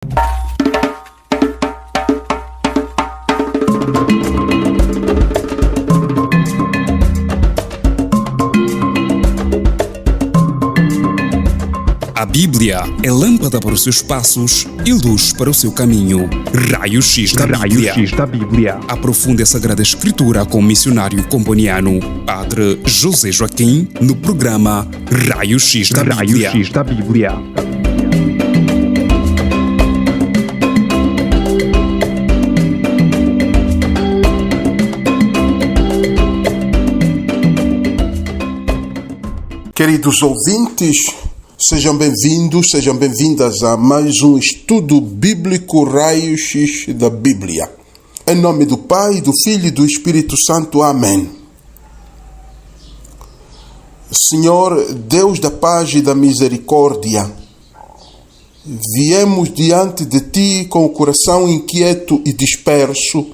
A Bíblia é lâmpada para os seus passos e luz para o seu caminho. Raio-X da Bíblia. Aprofunde a Sagrada Escritura com o missionário comboniano, Padre José Joaquim, no programa Raio-X da Bíblia. Queridos ouvintes, sejam bem-vindos, sejam bem-vindas a mais um estudo bíblico Raio-X da Bíblia. Em nome do Pai, do Filho e do Espírito Santo. Amém. Senhor, Deus da paz e da misericórdia, viemos diante de Ti com o coração inquieto e disperso,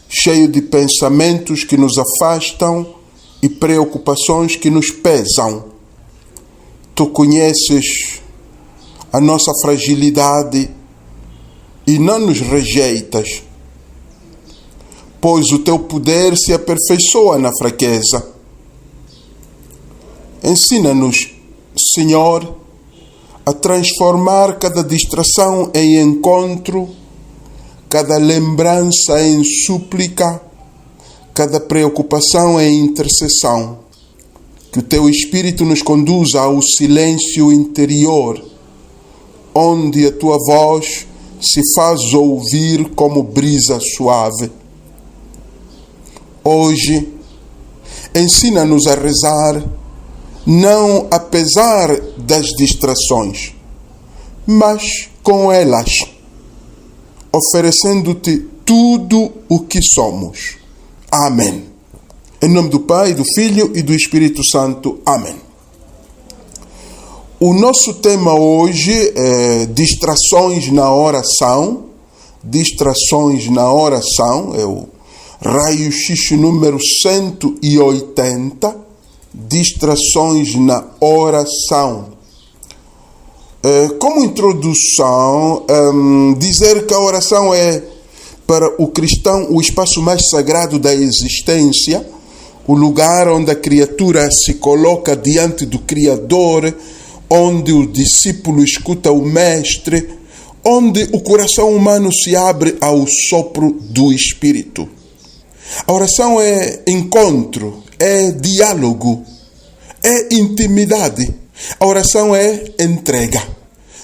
cheio de pensamentos que nos afastam e preocupações que nos pesam. Tu conheces a nossa fragilidade e não nos rejeitas, pois o Teu poder se aperfeiçoa na fraqueza. Ensina-nos, Senhor, a transformar cada distração em encontro, cada lembrança em súplica, cada preocupação em intercessão. Que o Teu Espírito nos conduza ao silêncio interior, onde a Tua voz se faz ouvir como brisa suave. Hoje, ensina-nos a rezar, não apesar das distrações, mas com elas, oferecendo-Te tudo o que somos. Amém. Em nome do Pai, do Filho e do Espírito Santo. Amém. O nosso tema hoje é distrações na oração. Distrações na oração. É o Raio-X número 180. Distrações na oração. Como introdução, dizer que a oração é para o cristão o espaço mais sagrado da existência, o lugar onde a criatura se coloca diante do Criador, onde o discípulo escuta o Mestre, onde o coração humano se abre ao sopro do Espírito. A oração é encontro, é diálogo, é intimidade. A oração é entrega.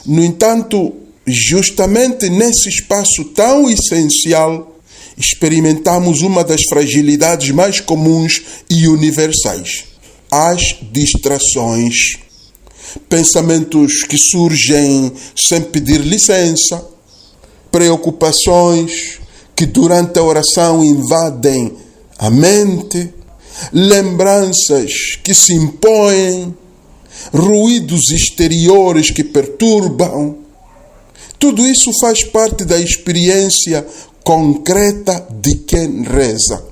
No entanto, justamente nesse espaço tão essencial, experimentamos uma das fragilidades mais comuns e universais: as distrações. Pensamentos que surgem sem pedir licença, preocupações que durante a oração invadem a mente, lembranças que se impõem, ruídos exteriores que perturbam. Tudo isso faz parte da experiência concreta de quem reza.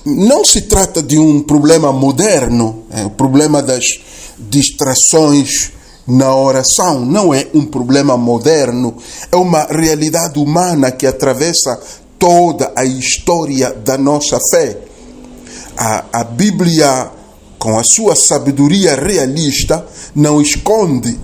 Não se trata de um problema moderno, o problema das distrações na oração. Não é um problema moderno, é uma realidade humana que atravessa toda a história da nossa fé. A Bíblia, com a sua sabedoria realista, não esconde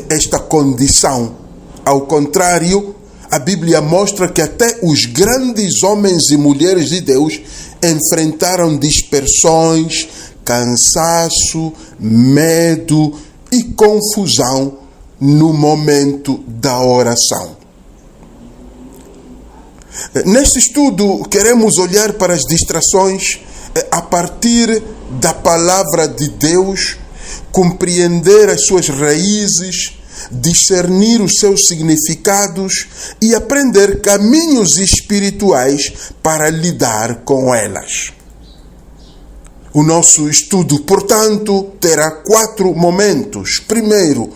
esta condição. Ao contrário, a Bíblia mostra que até os grandes homens e mulheres de Deus enfrentaram dispersões, cansaço, medo e confusão no momento da oração. Neste estudo, queremos olhar para as distrações a partir da palavra de Deus, compreender as suas raízes, discernir os seus significados e aprender caminhos espirituais para lidar com elas. O nosso estudo, portanto, terá 4 momentos. Primeiro,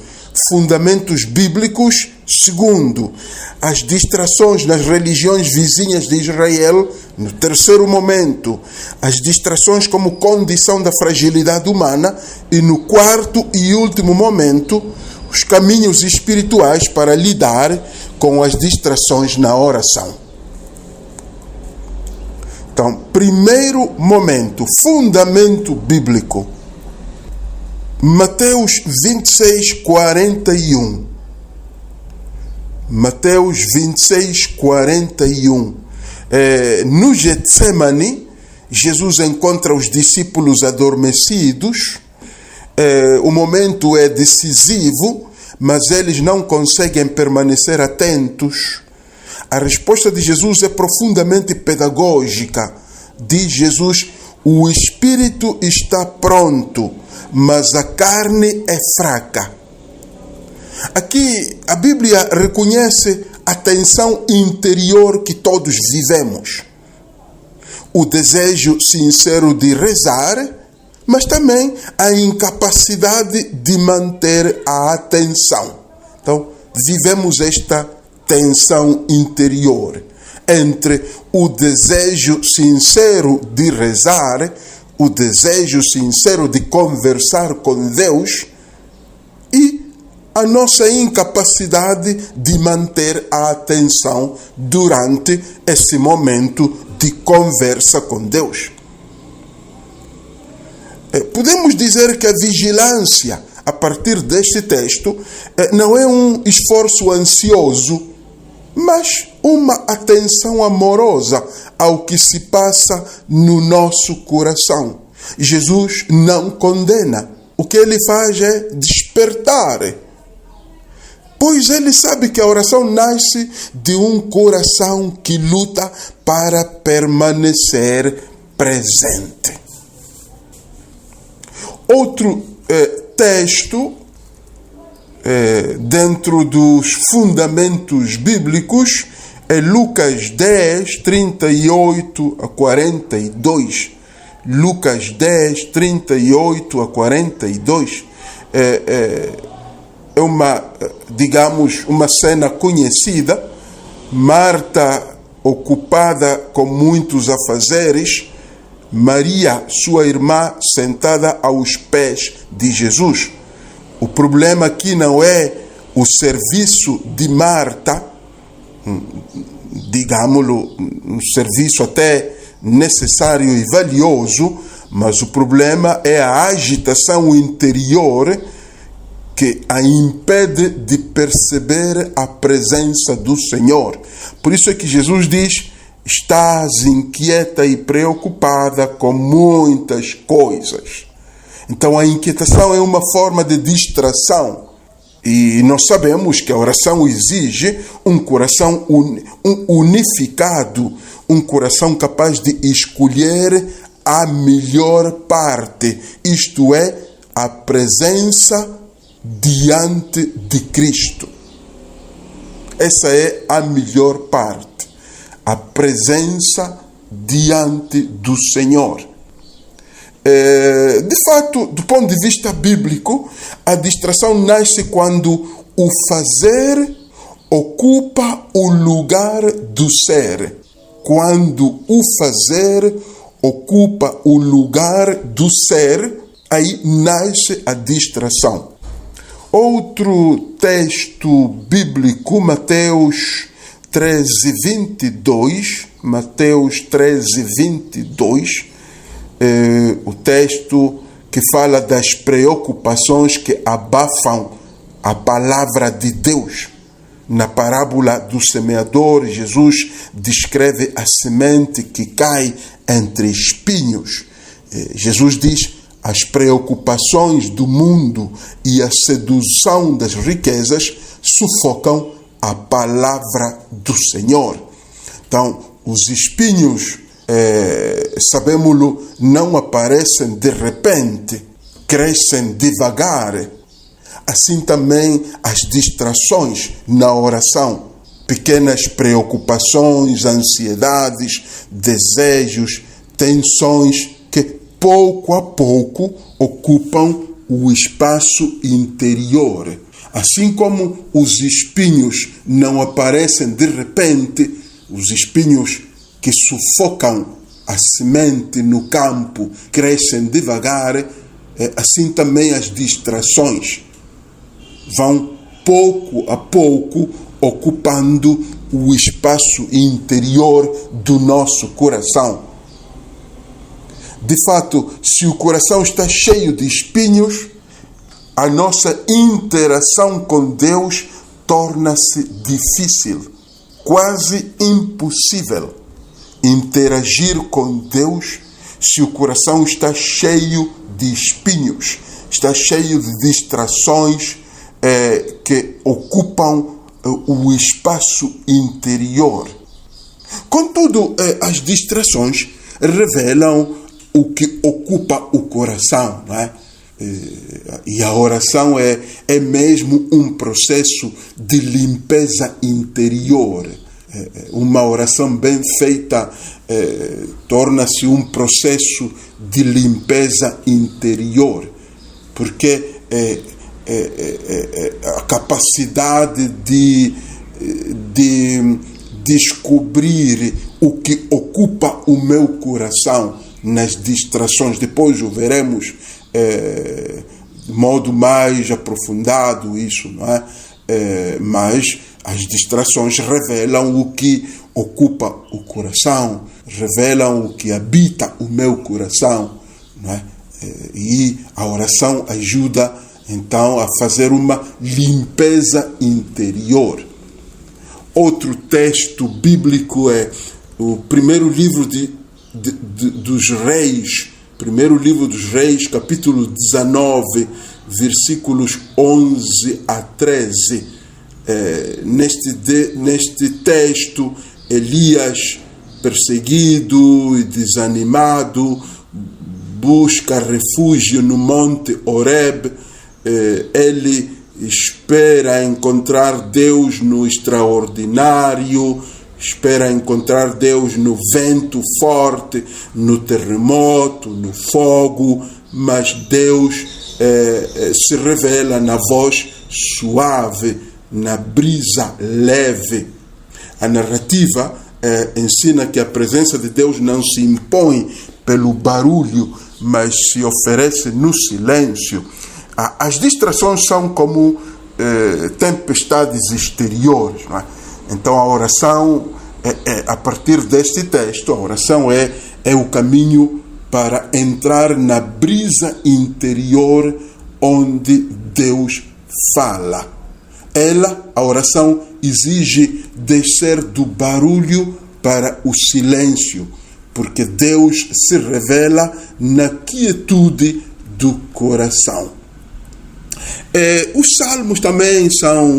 fundamentos bíblicos. Segundo, as distrações nas religiões vizinhas de Israel. No terceiro momento, as distrações como condição da fragilidade humana. E no quarto e último momento, os caminhos espirituais para lidar com as distrações na oração. Então, primeiro momento, fundamento bíblico. Mateus 26, 41. Mateus 26, 41. No Getsemane, Jesus encontra os discípulos adormecidos. O momento é decisivo, mas eles não conseguem permanecer atentos. A resposta de Jesus é profundamente pedagógica. Diz Jesus: o espírito está pronto, mas a carne é fraca. Aqui a Bíblia reconhece a tensão interior que todos vivemos. O desejo sincero de rezar, mas também a incapacidade de manter a atenção. Então, vivemos esta tensão interior entre o desejo sincero de rezar, o desejo sincero de conversar com Deus e a nossa incapacidade de manter a atenção durante esse momento de conversa com Deus. Podemos dizer que a vigilância, a partir deste texto, não é um esforço ansioso, mas uma atenção amorosa ao que se passa no nosso coração. Jesus não condena. O que ele faz é despertar. Pois ele sabe que a oração nasce de um coração que luta para permanecer presente. Outro texto dentro dos fundamentos bíblicos é Lucas 10, 38 a 42. Lucas 10, 38 a 42. É uma cena conhecida. Marta, ocupada com muitos afazeres, Maria, sua irmã, sentada aos pés de Jesus. O problema aqui não é o serviço de Marta, digámoslo, um serviço até necessário e valioso, mas o problema é a agitação interior que a impede de perceber a presença do Senhor. Por isso é que Jesus diz: estás inquieta e preocupada com muitas coisas. Então a inquietação é uma forma de distração. E nós sabemos que a oração exige um coração unificado, um coração capaz de escolher a melhor parte, isto é, a presença diante de Cristo. Essa é a melhor parte, a presença diante do Senhor. De fato, do ponto de vista bíblico, a distração nasce quando o fazer ocupa o lugar do ser. Quando o fazer ocupa o lugar do ser, aí nasce a distração. Outro texto bíblico, Mateus 13, 22. Mateus 13, 22. O texto que fala das preocupações que abafam a palavra de Deus. Na parábola do semeador, Jesus descreve a semente que cai entre espinhos. Jesus diz: as preocupações do mundo e a sedução das riquezas sufocam a palavra do Senhor. Então, os espinhos, sabemos-lo, não aparecem de repente, crescem devagar. Assim também as distrações na oração, pequenas preocupações, ansiedades, desejos, tensões que pouco a pouco ocupam o espaço interior. Assim como os espinhos não aparecem de repente, os espinhos que sufocam a semente no campo crescem devagar, assim também as distrações. vão pouco a pouco ocupando o espaço interior do nosso coração. De fato, se o coração está cheio de espinhos, a nossa interação com Deus torna-se difícil, quase impossível interagir com Deus se o coração está cheio de espinhos, está cheio de distrações que ocupam o espaço interior. Contudo, as distrações revelam o que ocupa o coração, não é? E a oração é mesmo um processo de limpeza interior. Uma oração bem feita torna-se um processo de limpeza interior, porque a capacidade de descobrir o que ocupa o meu coração nas distrações, depois o veremos de modo mais aprofundado isso, não é? Mas as distrações revelam o que ocupa o coração, revelam o que habita o meu coração, não é? E a oração ajuda então a fazer uma limpeza interior. Outro texto bíblico é o primeiro livro dos Reis, primeiro livro dos Reis, capítulo 19, versículos 11 a 13. Neste texto, Elias, perseguido e desanimado, busca refúgio no Monte Horeb. Ele espera encontrar Deus no extraordinário, espera encontrar Deus no vento forte, no terremoto, no fogo, mas Deus se revela na voz suave, na brisa leve. A narrativa ensina que a presença de Deus não se impõe pelo barulho, mas se oferece no silêncio. As distrações são como tempestades exteriores, não é? Então a oração, a partir deste texto, a oração é o caminho para entrar na brisa interior onde Deus fala. A oração, exige descer do barulho para o silêncio, porque Deus se revela na quietude do coração. Os salmos também são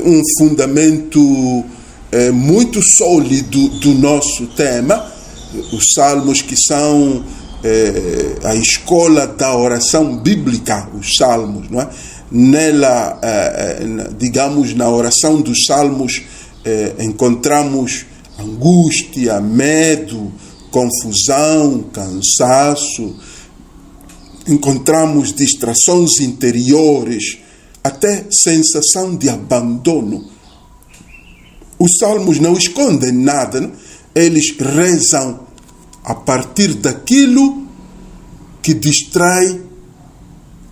um fundamento muito sólido do nosso tema. Os salmos que são a escola da oração bíblica, os salmos, não é? Nela, digamos, na oração dos salmos, encontramos angústia, medo, confusão, cansaço, encontramos distrações interiores, até sensação de abandono. Os salmos não escondem nada, não? Eles rezam a partir daquilo que distrai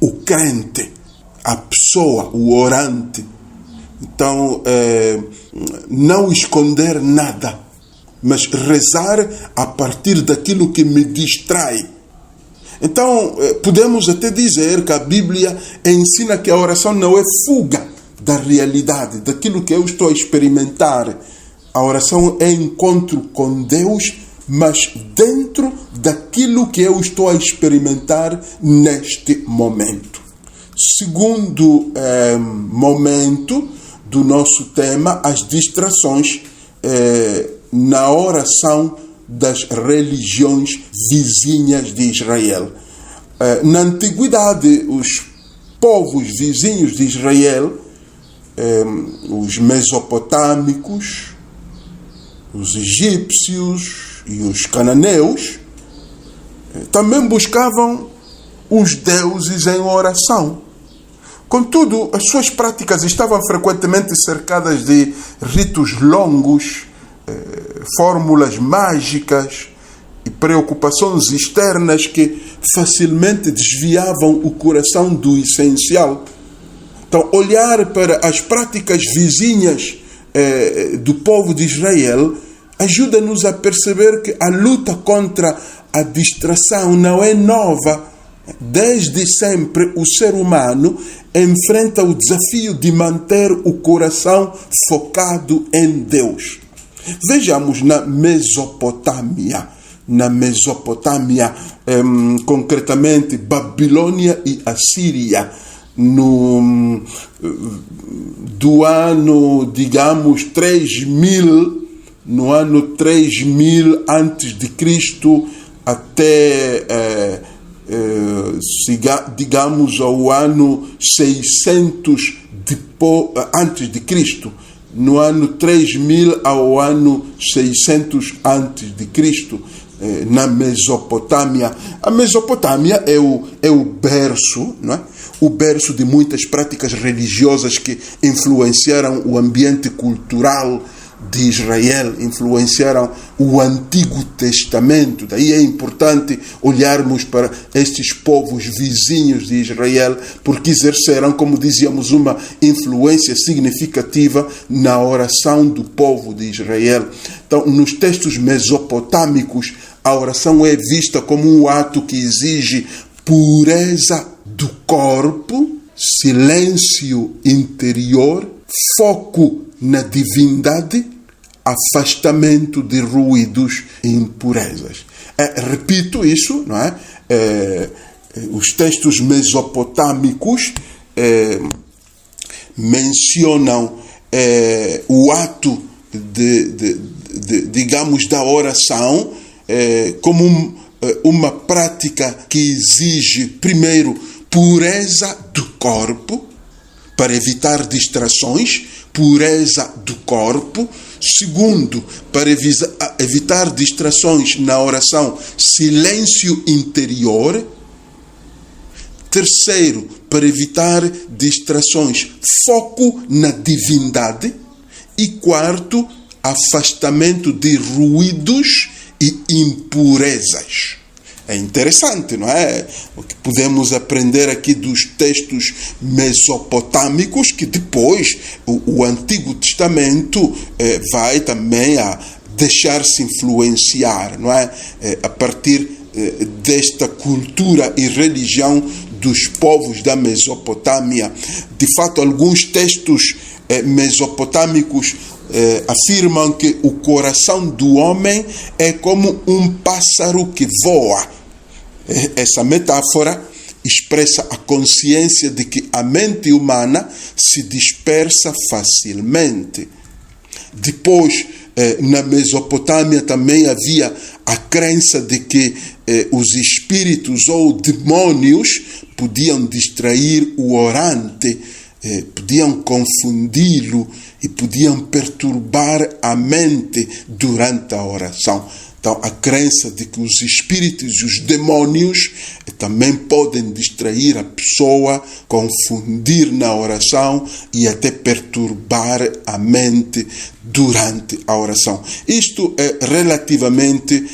o crente, a pessoa, o orante. Então, não esconder nada, mas rezar a partir daquilo que me distrai. Então, podemos até dizer que a Bíblia ensina que a oração não é fuga da realidade, daquilo que eu estou a experimentar. A oração é encontro com Deus, mas dentro daquilo que eu estou a experimentar neste momento. Segundo momento do nosso tema, as distrações na oração das religiões vizinhas de Israel. Na antiguidade, os povos vizinhos de Israel, os mesopotâmicos, os egípcios e os cananeus, também buscavam os deuses em oração. Contudo, as suas práticas estavam frequentemente cercadas de ritos longos, fórmulas mágicas e preocupações externas que facilmente desviavam o coração do essencial. Então, olhar para as práticas vizinhas do povo de Israel ajuda-nos a perceber que a luta contra a distração não é nova. Desde sempre, o ser humano enfrenta o desafio de manter o coração focado em Deus. Vejamos na Mesopotâmia. Concretamente Babilônia e Assíria, do ano, digamos, 3000, no ano 3000 antes de Cristo até, digamos, ao ano 600 antes de Cristo. No ano 3000 ao ano 600 antes de Cristo, na Mesopotâmia. A Mesopotâmia é o berço, não é? O berço de muitas práticas religiosas que influenciaram o ambiente cultural de Israel, influenciaram o Antigo Testamento. Daí é importante olharmos para estes povos vizinhos de Israel, porque exerceram, como dizíamos, uma influência significativa na oração do povo de Israel. Então, nos textos mesopotâmicos, a oração é vista como um ato que exige pureza do corpo, silêncio interior, foco na divindade, afastamento de ruídos e impurezas. Repito isso, não é? Os textos mesopotâmicos mencionam o ato digamos, da oração como uma prática que exige, primeiro, pureza do corpo, para evitar distrações, pureza do corpo. Segundo, para evitar distrações na oração, silêncio interior. Terceiro, para evitar distrações, foco na divindade. E quarto, afastamento de ruídos e impurezas. É interessante, não é? O que podemos aprender aqui dos textos mesopotâmicos, que depois o Antigo Testamento vai também a deixar-se influenciar, não é? A partir desta cultura e religião dos povos da Mesopotâmia. De fato, alguns textos mesopotâmicos afirmam que o coração do homem é como um pássaro que voa. Essa metáfora expressa a consciência de que a mente humana se dispersa facilmente. Depois, na Mesopotâmia também havia a crença de que os espíritos ou demônios podiam distrair o orante, podiam confundi-lo e podiam perturbar a mente durante a oração. Então, a crença de que os espíritos e os demônios também podem distrair a pessoa, confundir na oração e até perturbar a mente durante a oração. Isto é relativamente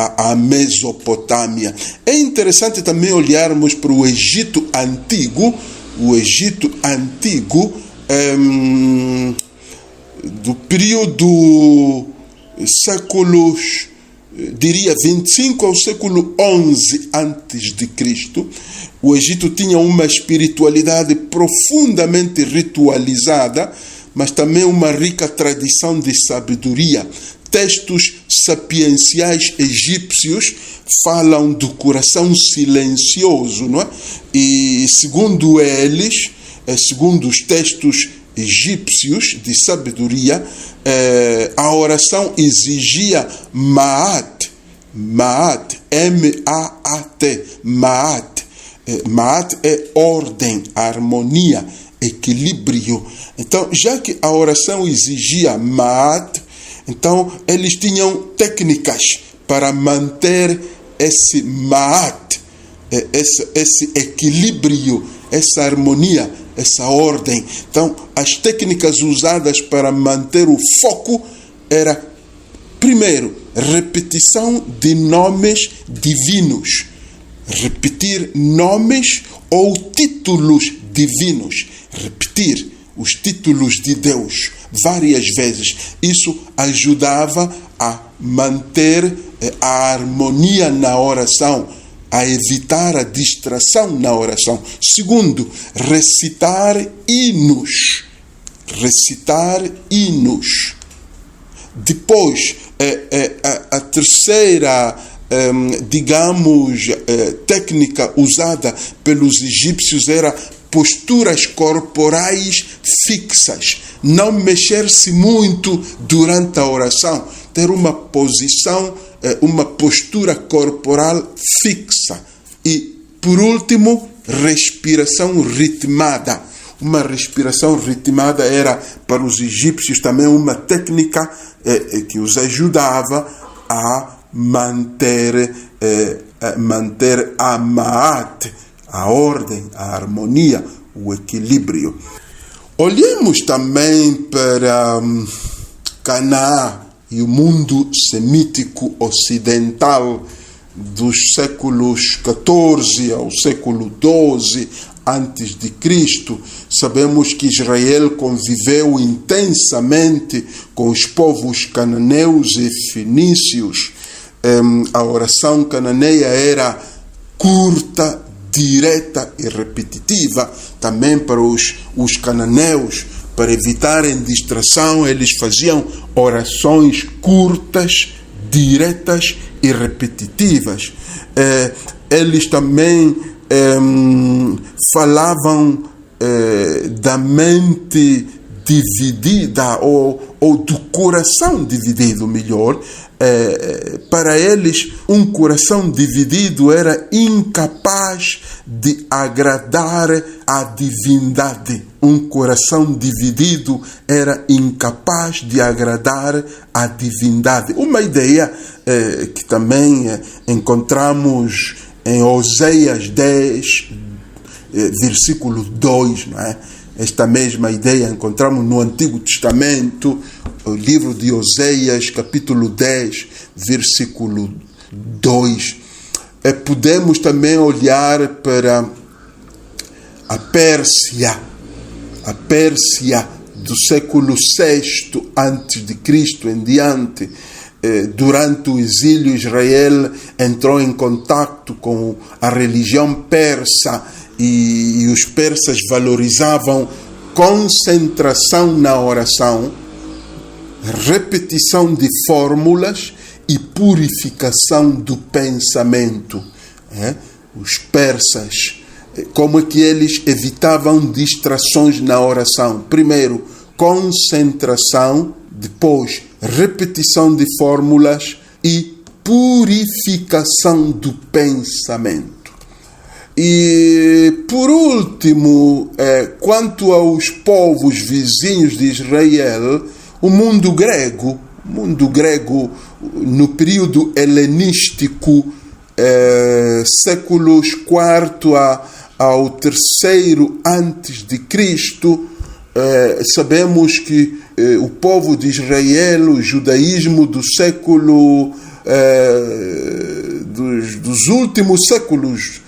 à Mesopotâmia. É interessante também olharmos para o Egito Antigo. O Egito Antigo, do período séculos, diria 25 ao século 11 antes de Cristo, o Egito tinha uma espiritualidade profundamente ritualizada, mas também uma rica tradição de sabedoria. Textos sapienciais egípcios falam do coração silencioso, não é? E segundo eles, segundo os textos egípcios de sabedoria, a oração exigia ma'at, M-A-A-T, ma'at. Ma'at é ordem, harmonia, equilíbrio. Então, já que a oração exigia ma'at, então eles tinham técnicas para manter esse ma'at, esse equilíbrio, essa harmonia, essa ordem. Então, as técnicas usadas para manter o foco era, primeiro, repetição de nomes divinos. Repetir nomes ou títulos divinos, repetir os títulos de Deus várias vezes. Isso ajudava a manter a harmonia na oração, a evitar a distração na oração. Segundo, recitar hinos. Recitar hinos. Depois, a terceira, técnica usada pelos egípcios era posturas corporais fixas. Não mexer-se muito durante a oração. Ter uma posição, uma postura corporal fixa. E, por último, respiração ritmada. Uma respiração ritmada era, para os egípcios, também uma técnica que os ajudava a manter a ma'at, a ordem, a harmonia, o equilíbrio. Olhemos também para Canaã e o mundo semítico ocidental dos séculos XIV ao século XII antes de Cristo. Sabemos que Israel conviveu intensamente com os povos cananeus e fenícios. A oração cananeia era curta, direta e repetitiva. Também para os cananeus, para evitarem distração, eles faziam orações curtas, diretas e repetitivas. Eles também falavam da mente dividida ou do coração dividido, melhor. Para eles, um coração dividido era incapaz de agradar a divindade. Um coração dividido era incapaz de agradar a divindade. Uma ideia que também encontramos em Oséias 10, versículo 2, não é? Esta mesma ideia encontramos no Antigo Testamento, o livro de Oséias, capítulo 10, versículo 2. Podemos também olhar para a Pérsia do século VI a.C. em diante. Durante o exílio, Israel entrou em contato com a religião persa e os persas valorizavam concentração na oração, repetição de fórmulas e purificação do pensamento. Os persas, como é que eles evitavam distrações na oração? Primeiro, concentração, depois, repetição de fórmulas e purificação do pensamento. E, por último, quanto aos povos vizinhos de Israel, o mundo grego no período helenístico, séculos IV ao III antes de Cristo, sabemos que o povo de Israel, o judaísmo do século dos últimos séculos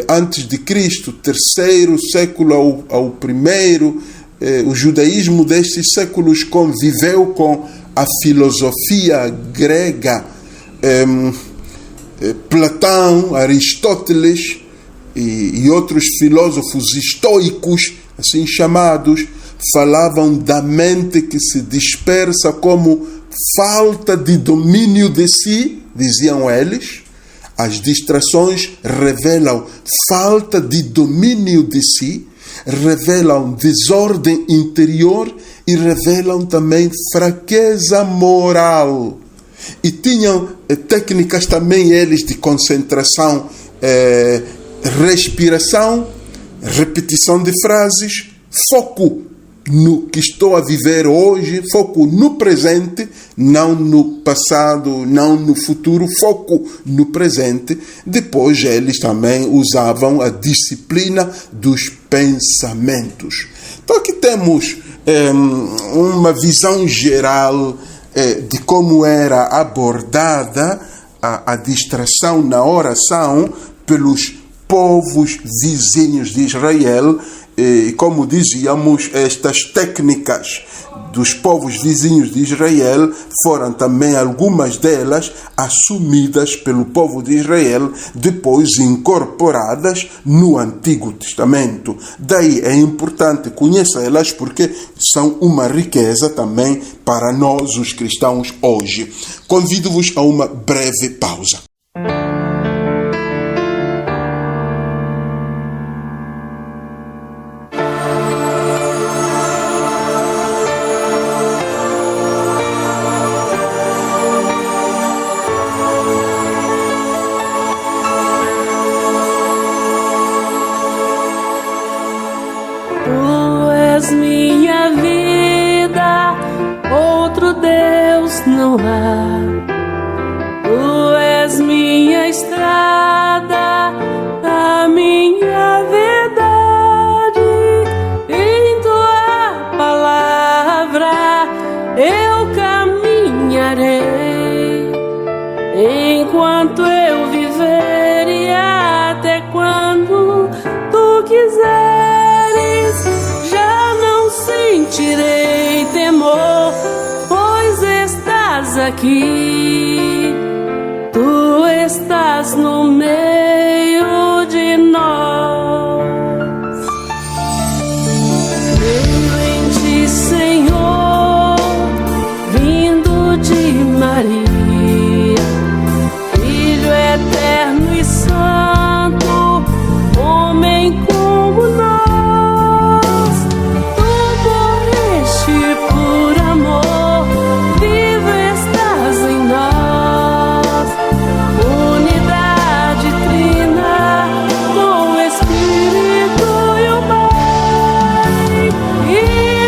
antes de Cristo, terceiro século ao primeiro, o judaísmo destes séculos conviveu com a filosofia grega. Platão, Aristóteles e outros filósofos estoicos, assim chamados, falavam da mente que se dispersa como falta de domínio de si, diziam eles. As distrações revelam falta de domínio de si, revelam desordem interior e revelam também fraqueza moral. E tinham técnicas também eles de concentração, respiração, repetição de frases, foco no que estou a viver hoje, foco no presente, não no passado, não no futuro, foco no presente. Depois eles também usavam a disciplina dos pensamentos. Então aqui temos uma visão geral de como era abordada a distração na oração pelos povos vizinhos de Israel E como dizíamos, estas técnicas dos povos vizinhos de Israel foram também algumas delas assumidas pelo povo de Israel, depois incorporadas no Antigo Testamento. Daí é importante conhecê-las porque são uma riqueza também para nós, os cristãos, hoje. Convido-vos a uma breve pausa. Minha vida, outro Deus não há. Tu és minha estrada, a minha verdade. Em tua palavra eu caminharei, enquanto eu viver e até quando tu quiseres. Sentirei temor, pois estás aqui. Tu estás no meio de nós. Creio em ti, Senhor, vindo de Maria, Filho eterno e santo, homem como nós. Por amor, vivo estás em nós, unidade trina, com o Espírito e o Pai. E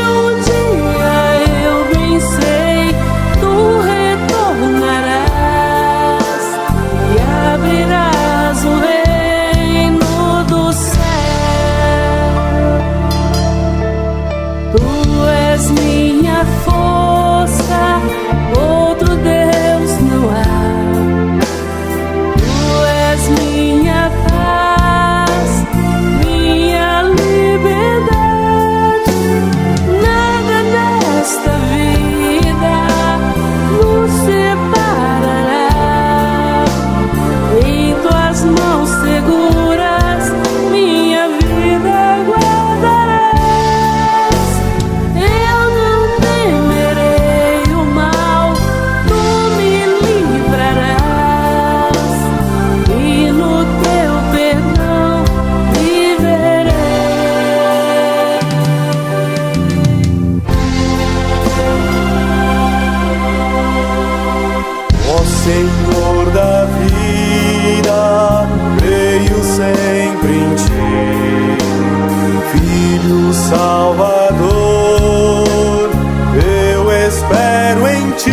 um dia eu bem sei, tu retornarás e abrirás o reino do céu. Tu és minha força, outro Deus não há. Tu és minha paz, minha liberdade. Nada nesta vida nos separará. Em tuas mãos seguras minha vida guardarás. Senhor da vida, creio sempre em ti, Filho Salvador, eu espero em ti.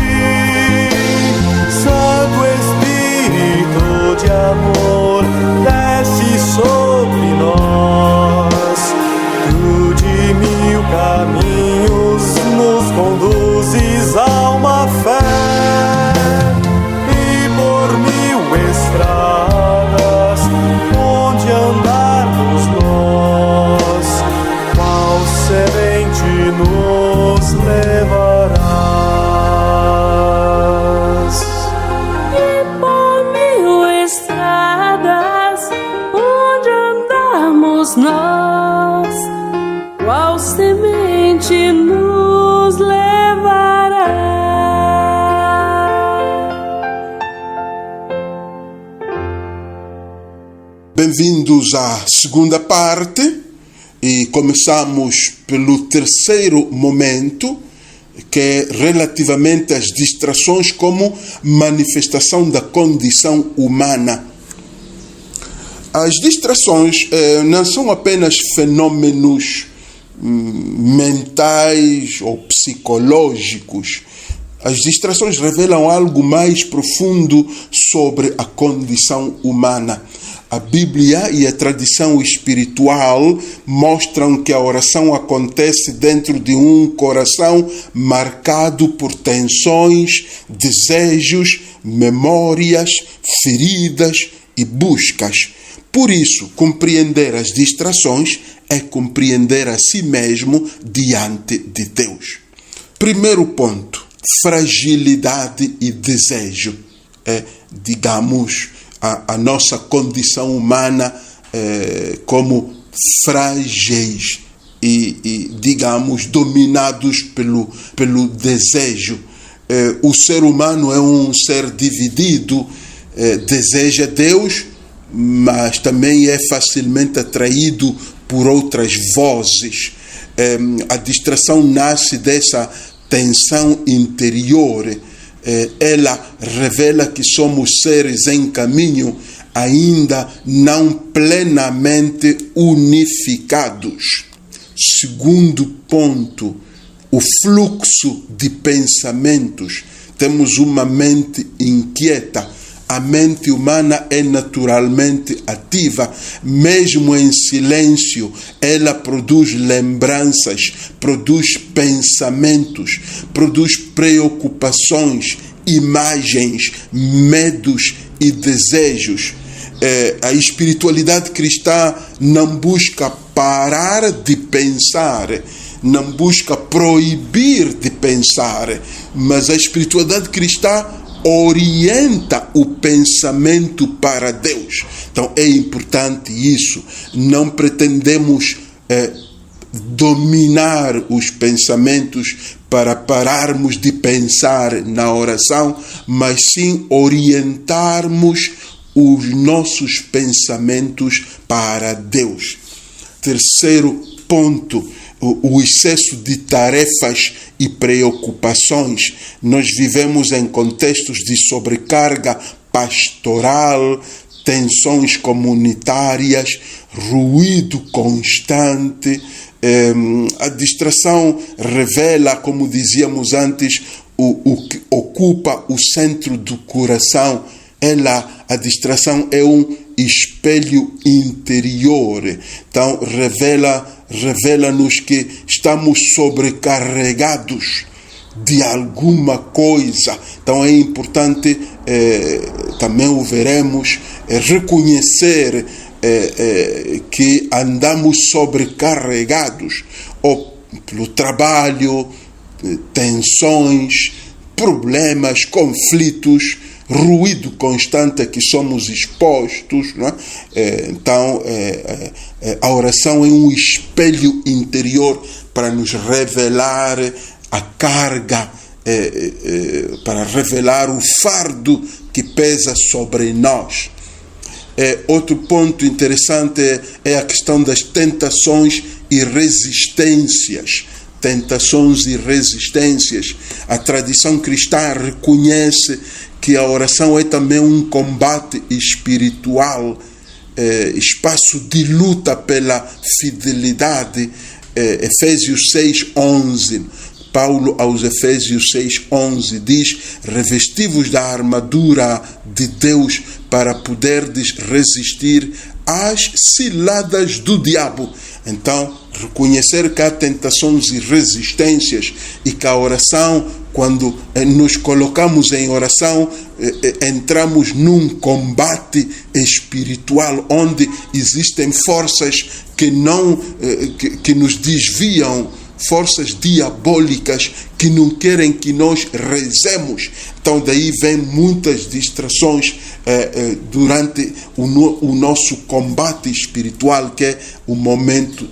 Santo Espírito de amor, desce sobre nós, tu de mil caminhos nos conduzes a uma fé. Estradas onde andarmos nós, qual semente nos levarás. E por mil estradas onde andarmos nós, qual semente nos levarás. Bem-vindos à segunda parte e começamos pelo terceiro momento, que é relativamente às distrações como manifestação da condição humana. As distrações não são apenas fenômenos mentais ou psicológicos. As distrações revelam algo mais profundo sobre a condição humana. A Bíblia e a tradição espiritual mostram que a oração acontece dentro de um coração marcado por tensões, desejos, memórias, feridas e buscas. Por isso, compreender as distrações é compreender a si mesmo diante de Deus. Primeiro ponto, fragilidade e desejo. Digamos, a nossa condição humana como frágeis e digamos, dominados pelo desejo. O ser humano é um ser dividido, deseja Deus, mas também é facilmente atraído por outras vozes. A distração nasce dessa tensão interior. Ela revela que somos seres em caminho, ainda não plenamente unificados. Segundo ponto, o fluxo de pensamentos. Temos uma mente inquieta. A mente humana é naturalmente ativa. Mesmo em silêncio, ela produz lembranças, produz pensamentos, produz preocupações, imagens, medos e desejos. A espiritualidade cristã não busca parar de pensar, não busca proibir de pensar, mas a espiritualidade cristã orienta o pensamento para Deus. Então é importante isso. Não pretendemos dominar os pensamentos para pararmos de pensar na oração, mas sim orientarmos os nossos pensamentos para Deus. Terceiro ponto, o excesso de tarefas e preocupações. Nós vivemos em contextos de sobrecarga pastoral, tensões comunitárias, ruído constante. A distração revela, como dizíamos antes, o que ocupa o centro do coração. A distração é um espelho interior. Então, revela-nos que estamos sobrecarregados de alguma coisa. Então, é importante, também o veremos, reconhecer que andamos sobrecarregados ou pelo trabalho, tensões, problemas, conflitos, ruído constante a que somos expostos, não é? Então, a oração é um espelho interior para nos revelar a carga, para revelar o fardo que pesa sobre nós. Outro ponto interessante é a questão das tentações e resistências. Tentações e resistências. A tradição cristã reconhece que a oração é também um combate espiritual, espaço de luta pela fidelidade. Efésios 6:11. Paulo aos Efésios 6:11 diz: revesti-vos da armadura de Deus para poderdes resistir às ciladas do diabo. Então, reconhecer que há tentações e resistências e que a oração, quando nos colocamos em oração, entramos num combate espiritual onde existem forças que nos desviam, forças diabólicas que não querem que nós rezemos. Então daí vem muitas distrações durante o nosso combate espiritual, que é o momento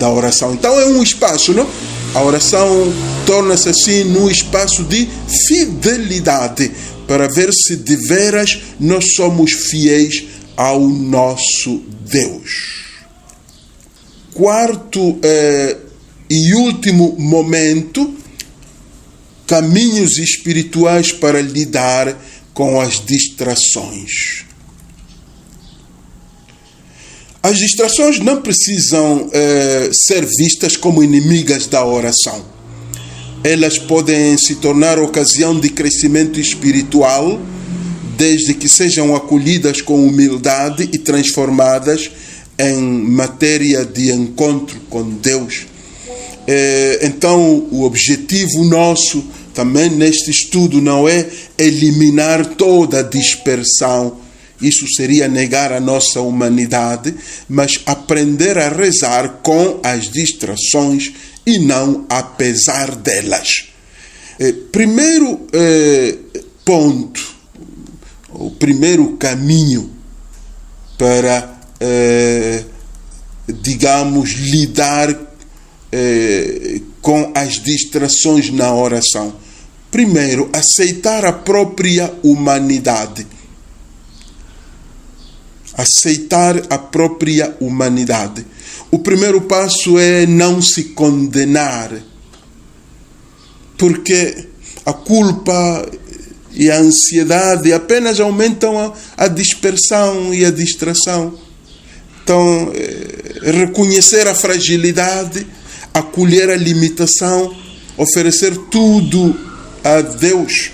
da oração. Então é um espaço, não? A oração torna-se assim num espaço de fidelidade, para ver se de veras nós somos fiéis ao nosso Deus. Quarto e último momento, caminhos espirituais para lidar com as distrações. As distrações não precisam ser vistas como inimigas da oração. Elas podem se tornar ocasião de crescimento espiritual, desde que sejam acolhidas com humildade e transformadas em matéria de encontro com Deus. Então, o objetivo nosso também neste estudo não é eliminar toda a dispersão Isso seria negar a nossa humanidade, mas aprender a rezar com as distrações e não apesar delas. Primeiro ponto, o primeiro caminho para, digamos, lidar com as distrações na oração. Primeiro, aceitar a própria humanidade. Aceitar a própria humanidade. O primeiro passo é não se condenar, porque a culpa e a ansiedade apenas aumentam a dispersão e a distração. Então, reconhecer a fragilidade, acolher a limitação, oferecer tudo a Deus.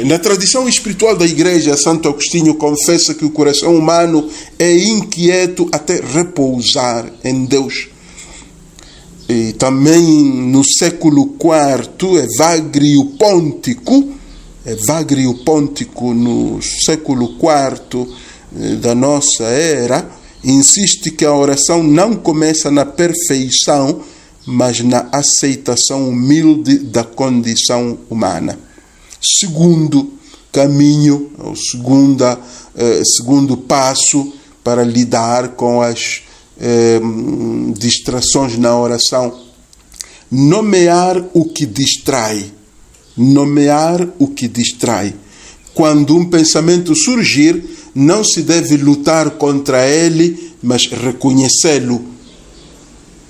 Na tradição espiritual da Igreja, Santo Agostinho confessa que o coração humano é inquieto até repousar em Deus. E também no século IV, Evagrio Póntico, no século IV da nossa era, insiste que a oração não começa na perfeição, mas na aceitação humilde da condição humana. Segundo caminho, o segundo passo para lidar com as distrações na oração: nomear o que distrai. Nomear o que distrai. Quando um pensamento surgir, não se deve lutar contra ele, mas reconhecê-lo.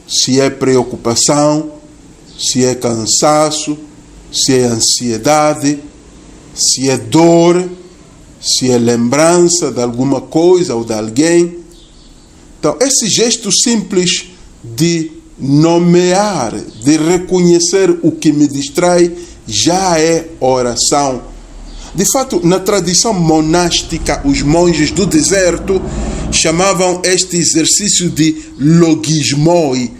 Se é preocupação, se é cansaço, se é ansiedade, se é dor, se é lembrança de alguma coisa ou de alguém. Então, esse gesto simples de nomear, de reconhecer o que me distrai, já é oração. De fato, na tradição monástica, os monges do deserto chamavam este exercício de logismoi,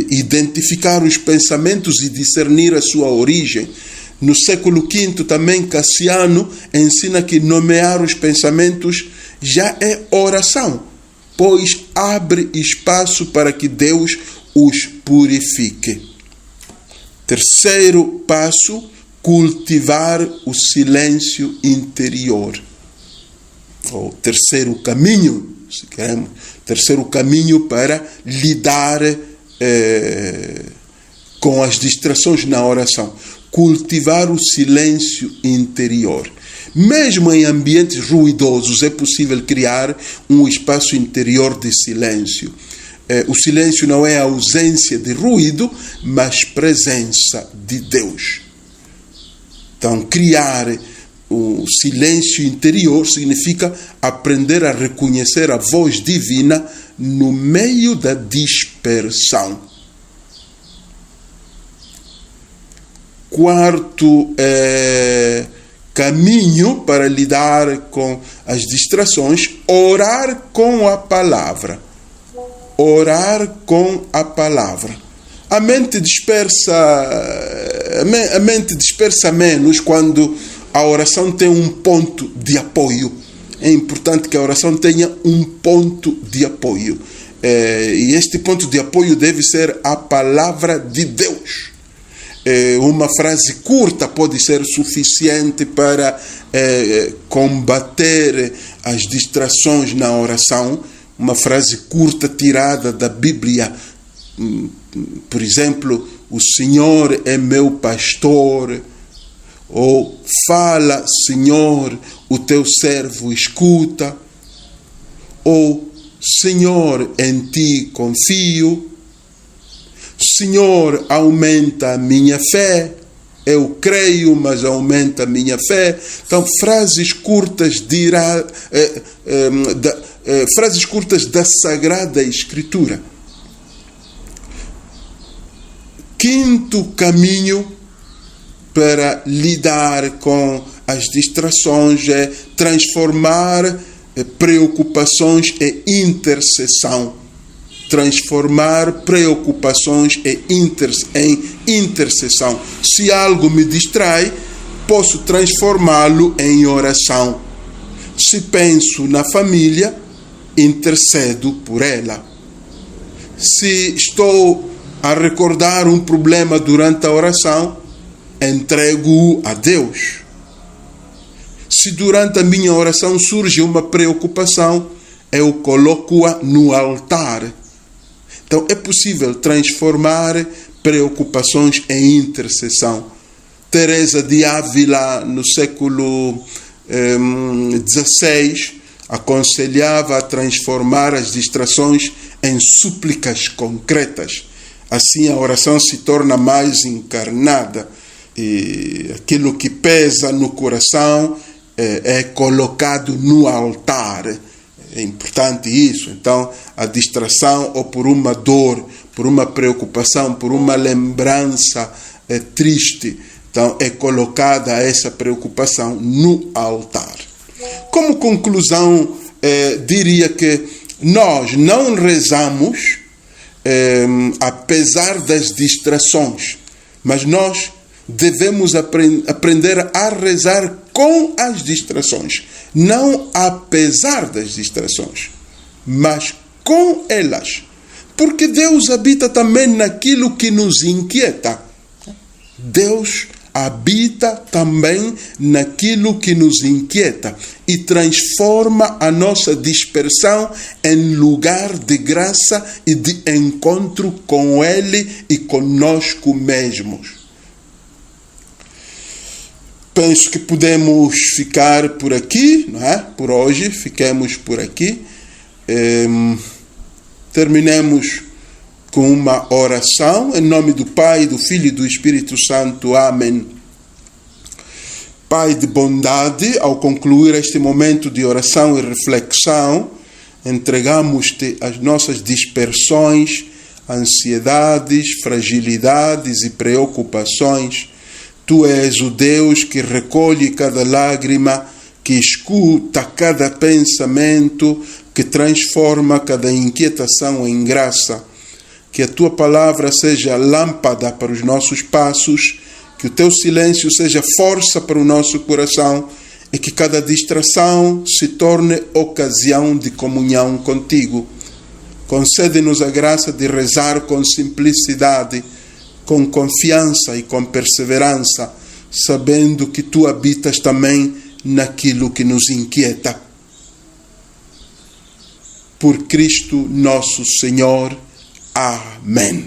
identificar os pensamentos e discernir a sua origem. No século V, também Cassiano ensina que nomear os pensamentos já é oração, pois abre espaço para que Deus os purifique. Terceiro passo, cultivar o silêncio interior. Ou terceiro caminho, se queremos, terceiro caminho para lidar com as distrações na oração. Cultivar o silêncio interior. Mesmo em ambientes ruidosos, é possível criar um espaço interior de silêncio. O silêncio não é a ausência de ruído, mas presença de Deus. Então, criar o silêncio interior significa aprender a reconhecer a voz divina no meio da dispersão. Quarto caminho para lidar com as distrações: orar com a palavra. Orar com a palavra. A mente dispersa menos quando a oração tem um ponto de apoio. É importante que a oração tenha um ponto de apoio. E este ponto de apoio deve ser a palavra de Deus. Uma frase curta pode ser suficiente para combater as distrações na oração. Uma frase curta tirada da Bíblia. Por exemplo, o Senhor é meu pastor. Ou fala, Senhor, o teu servo escuta. Ou Senhor, em ti confio. Senhor, aumenta a minha fé. Eu creio, mas aumenta a minha fé. Então, frases curtas da Sagrada Escritura. Quinto caminho para lidar com as distrações é transformar preocupações em intercessão. Transformar preocupações em intercessão. Se algo me distrai, posso transformá-lo em oração. Se penso na família, intercedo por ela. Se estou a recordar um problema durante a oração, entrego-o a Deus. Se durante a minha oração surge uma preocupação, eu coloco-a no altar. Então é possível transformar preocupações em intercessão. Teresa de Ávila, no século XVI, aconselhava a transformar as distrações em súplicas concretas. Assim a oração se torna mais encarnada e aquilo que pesa no coração é colocado no altar. É importante isso. Então, a distração ou por uma dor, por uma preocupação, por uma lembrança triste, então é colocada essa preocupação no altar. Como conclusão, diria que nós não rezamos apesar das distrações, mas nós devemos aprender a rezar com as distrações, não apesar das distrações, mas com elas, porque Deus habita também naquilo que nos inquieta. Deus habita também naquilo que nos inquieta e transforma a nossa dispersão em lugar de graça e de encontro com Ele e conosco mesmos. Penso que podemos ficar por aqui, não é? Por hoje, fiquemos por aqui. Terminemos com uma oração, em nome do Pai, do Filho e do Espírito Santo. Amém. Pai de bondade, ao concluir este momento de oração e reflexão, entregamos-te as nossas dispersões, ansiedades, fragilidades e preocupações. Tu és o Deus que recolhe cada lágrima, que escuta cada pensamento, que transforma cada inquietação em graça. Que a Tua palavra seja lâmpada para os nossos passos, que o Teu silêncio seja força para o nosso coração e que cada distração se torne ocasião de comunhão contigo. Concede-nos a graça de rezar com simplicidade, com confiança e com perseverança, sabendo que Tu habitas também naquilo que nos inquieta. Por Cristo nosso Senhor. Amém.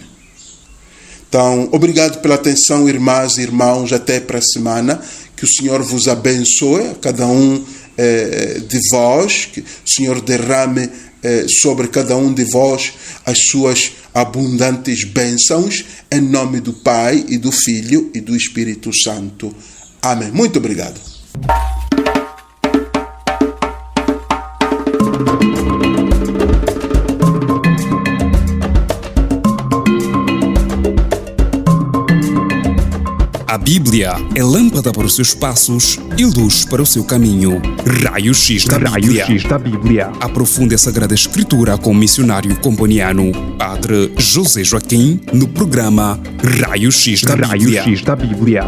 Então, obrigado pela atenção, irmãs e irmãos. Até para a semana. Que o Senhor vos abençoe, a cada um de vós. Que o Senhor derrame sobre cada um de vós as suas abundantes bênçãos. Em nome do Pai, e do Filho, e do Espírito Santo. Amém. Muito obrigado. A Bíblia é lâmpada para os seus passos e luz para o seu caminho. Raio-X da Bíblia. Aprofunde a Sagrada Escritura com o missionário comboniano Padre José Joaquim no programa Raio-X da Bíblia.